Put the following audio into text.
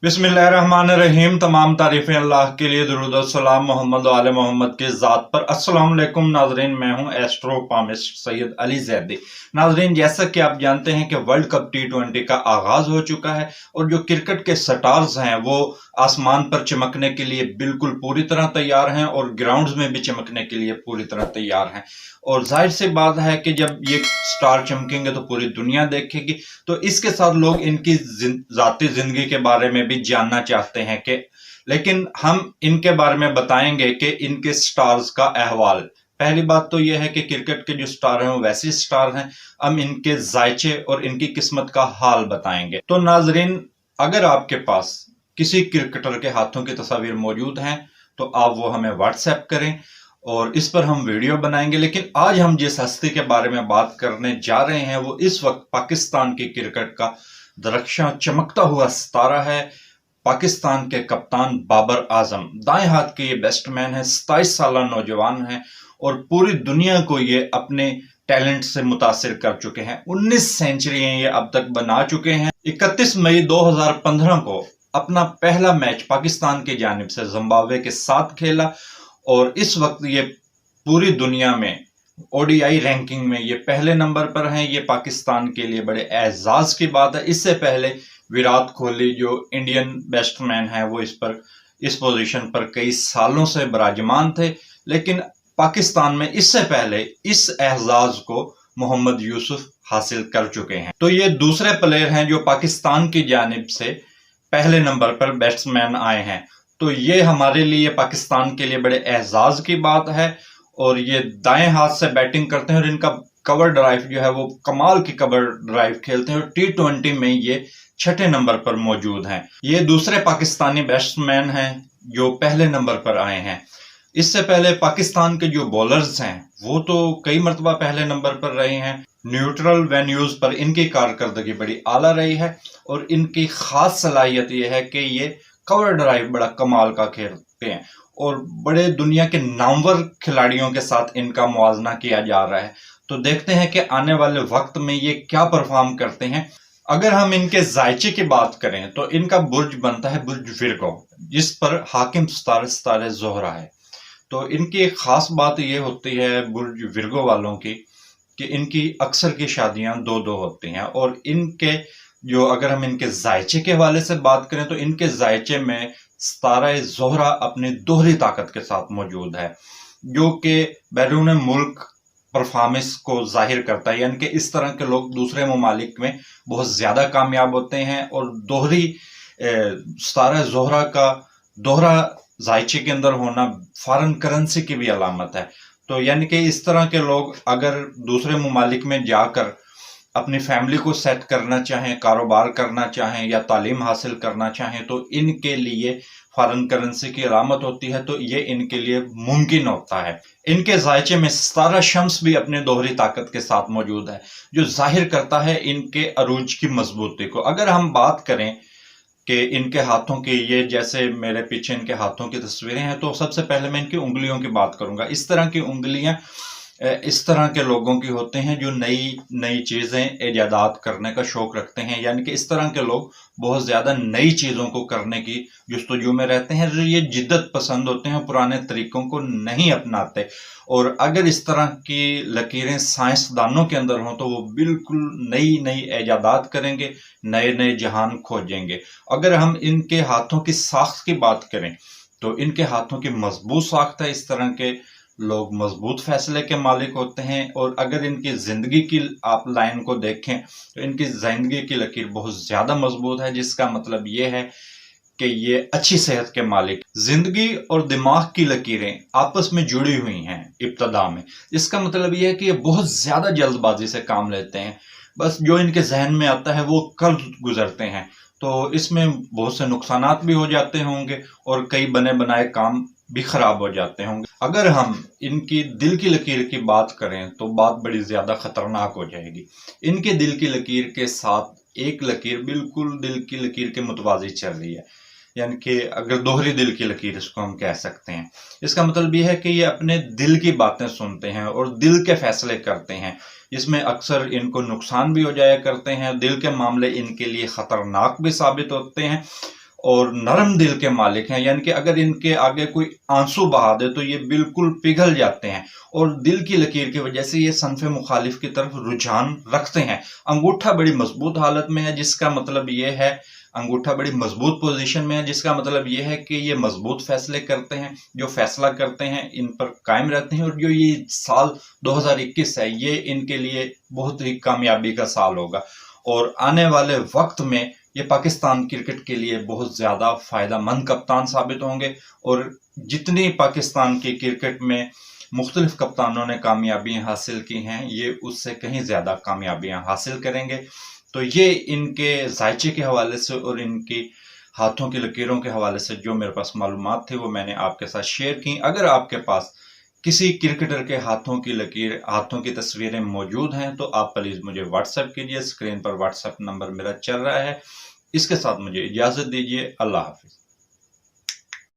बिस्मिल्लाहिर्रहमानिर्रहीम। तमाम तारीफ़ें अल्लाह के लिए, दुरूद और सलाम मोहम्मद व आले मोहम्मद के ज़ात पर। अस्सलाम वालेकुम नाजरीन, मैं हूं एस्ट्रो पामिस्ट सैयद अली जैदी। नाजरीन, जैसा कि आप जानते हैं कि वर्ल्ड कप T20 का आगाज हो चुका है और जो क्रिकेट के स्टार्स हैं वो आसमान पर चमकने के लिए बिल्कुल पूरी तरह तैयार हैं और ग्राउंड्स में भी चमकने के लिए पूरी तरह तैयार हैं। और जाहिर सी बात है कि जब ये स्टार चमकेंगे तो पूरी दुनिया देखेगी। तो इसके साथ लोग इनकी जाती जिंदगी के बारे में भी जानना चाहते हैं कि, लेकिन हम इनके बारे में बताएंगे कि इनके स्टार्स का अहवाल। पहली बात तो यह है कि क्रिकेट के जो स्टार हैं वो वैसे स्टार हैं। हम इनके जायचे और इनकी किस्मत का हाल बताएंगे। तो नाजरीन, अगर आपके पास किसी क्रिकेटर के हाथों की तस्वीर मौजूद हैं तो आप वो हमें व्हाट्सएप करें और इस पर हम वीडियो बनाएंगे। लेकिन आज हम जिस हस्ती के बारे में बात करने जा रहे हैं वो इस वक्त पाकिस्तान की क्रिकेट का दरख्शां चमकता हुआ सितारा है। पाकिस्तान के कप्तान बाबर आजम, दाएं हाथ के ये बैट्समैन है, 27 साल नौजवान है और पूरी दुनिया को ये अपने टैलेंट से मुतासिर कर चुके हैं। 19 सेंचुरियां ये अब तक बना चुके हैं। 31 मई 2015 को अपना पहला मैच पाकिस्तान की जानिब से जिम्बाब्वे के साथ खेला और इस वक्त ये पूरी दुनिया में ओडीआई रैंकिंग में ये पहले नंबर पर हैं। ये पाकिस्तान के लिए बड़े एजाज की बात है। इससे पहले विराट कोहली जो इंडियन बैट्समैन है वो इस पोजीशन पर कई सालों से विराजमान थे, लेकिन पाकिस्तान में इससे पहले इस एजाज को मोहम्मद यूसुफ हासिल कर चुके हैं। तो ये दूसरे प्लेयर हैं जो पाकिस्तान की जानिब से पहले नंबर पर बैट्समैन आए हैं। तो ये हमारे लिए, पाकिस्तान के लिए बड़े एजाज की बात है। और ये दाएं हाथ से बैटिंग करते हैं और इनका कवर ड्राइव जो है वो कमाल की कवर ड्राइव खेलते हैं और T20 में ये 6ठे नंबर पर मौजूद हैं। ये दूसरे पाकिस्तानी बैट्समैन हैं जो पहले नंबर पर आए हैं। इससे पहले पाकिस्तान के जो बॉलर्स हैं वो तो कई मरतबा पहले नंबर पर रहे हैं। न्यूट्रल वेन्यूज पर इनकी कारकर्दगी बड़ी आला रही है और इनकी खास सलाहियत यह है कि ये कवर ड्राइव बड़ा कमाल का खेलते हैं और बड़े दुनिया के नामवर खिलाड़ियों के साथ इनका मुआवजा किया जा रहा है। तो देखते हैं कि आने वाले वक्त में ये क्या परफॉर्म करते हैं। अगर हम इनके जायचे की बात करें तो इनका बुर्ज बनता है बुर्ज विर्गो, जिस पर हाकिम सितारे ज़ोहरा है। तो इनकी एक खास बात ये होती है बुर्ज विर्गो वालों की कि इनकी अक्सर की शादियां दो दो होती हैं। और इनके जो, अगर हम इनके जायचे के हवाले से बात करें तो इनके जायचे में सितारा ज़ोहरा अपनी दोहरी ताकत के साथ मौजूद है, जो कि बैरून मुल्क परफॉर्मेंस को जाहिर करता है। यानी कि इस तरह के लोग दूसरे ममालिक में बहुत ज़्यादा कामयाब होते हैं और दोहरी सितारा ज़ोहरा का दोहरा जायचे के अंदर होना फॉरेन करेंसी की भी अलामत है। तो यानी कि इस तरह के लोग अगर दूसरे ममालिक में जाकर अपनी फैमिली को सेट करना चाहें, कारोबार करना चाहें या तालीम हासिल करना चाहें तो इनके लिए फॉरेन करेंसी की अलामत होती है। तो ये इनके लिए मुमकिन होता है। इनके जायचे में सितारा शम्स भी अपने दोहरी ताकत के साथ मौजूद है, जो जाहिर करता है इनके अरूज की मजबूती को। अगर हम बात करें कि इनके हाथों की, ये जैसे मेरे पीछे इनके हाथों की तस्वीरें हैं, तो सबसे पहले मैं इनकी उंगलियों की बात करूंगा। इस तरह की उंगलियां इस तरह के लोगों की होते हैं जो नई नई चीज़ें इजादात करने का शौक रखते हैं। यानी कि इस तरह के लोग बहुत ज़्यादा नई चीज़ों को करने की जुस्तजू में रहते हैं। ये जिद्दत पसंद होते हैं, पुराने तरीकों को नहीं अपनाते। और अगर इस तरह की लकीरें साइंसदानों के अंदर हों तो वो बिल्कुल नई नई इजादात करेंगे, नए नए जहान खोजेंगे। अगर हम इनके हाथों की साख्त की बात करें तो इनके हाथों की मजबूत साख्त है। इस तरह के लोग मजबूत फैसले के मालिक होते हैं। और अगर इनकी जिंदगी की आप लाइन को देखें तो इनकी जिंदगी की लकीर बहुत ज्यादा मजबूत है, जिसका मतलब ये है कि ये अच्छी सेहत के मालिक। जिंदगी और दिमाग की लकीरें आपस में जुड़ी हुई हैं इब्तदा में। इसका मतलब ये है कि ये बहुत ज्यादा जल्दबाजी से काम लेते हैं, बस जो इनके जहन में आता है वो कर गुजरते हैं। तो इसमें बहुत से नुकसानात भी हो जाते होंगे और कई बने बनाए काम भी खराब हो जाते होंगे। अगर हम इनकी दिल की लकीर की बात करें तो बात बड़ी ज्यादा खतरनाक हो जाएगी। इनके दिल की लकीर के साथ एक लकीर बिल्कुल दिल की लकीर के मुतवाज़ी चल रही है, यानी कि अगर दोहरी दिल की लकीर इसको हम कह सकते हैं। इसका मतलब यह है कि ये अपने दिल की बातें सुनते हैं और दिल के फैसले करते हैं। इसमें अक्सर इनको नुकसान भी हो जाया करते हैं। दिल के मामले इनके लिए खतरनाक भी साबित होते हैं اور نرم دل کے مالک ہیں، یعنی کہ اگر ان کے آگے کوئی آنسو بہا دے تو یہ بالکل پگھل جاتے ہیں، اور دل کی لکیر کی وجہ سے یہ صنف مخالف کی طرف رجحان رکھتے ہیں۔ انگوٹھا بڑی مضبوط حالت میں ہے، جس کا مطلب یہ ہے انگوٹھا بڑی مضبوط پوزیشن میں ہے، جس کا مطلب یہ ہے کہ یہ مضبوط فیصلے کرتے ہیں، جو فیصلہ کرتے ہیں ان پر قائم رہتے ہیں، اور جو یہ سال 2021 ہے یہ ان کے لیے بہت ہی کامیابی کا سال ہوگا، اور آنے والے وقت میں یہ پاکستان کرکٹ کے لیے بہت زیادہ فائدہ مند کپتان ثابت ہوں گے، اور جتنی پاکستان کی کرکٹ میں مختلف کپتانوں نے کامیابیاں حاصل کی ہیں یہ اس سے کہیں زیادہ کامیابیاں حاصل کریں گے۔ تو یہ ان کے ذائچے کے حوالے سے اور ان کی ہاتھوں کی لکیروں کے حوالے سے جو میرے پاس معلومات تھی وہ میں نے آپ کے ساتھ شیئر کی۔ اگر آپ کے پاس کسی کرکٹر کے ہاتھوں کی لکیر، ہاتھوں کی تصویریں موجود ہیں تو آپ پلیز مجھے واٹس ایپ کیجیے، اسکرین پر واٹس ایپ نمبر میرا چل رہا ہے۔ اس کے ساتھ مجھے اجازت دیجیے، اللہ حافظ۔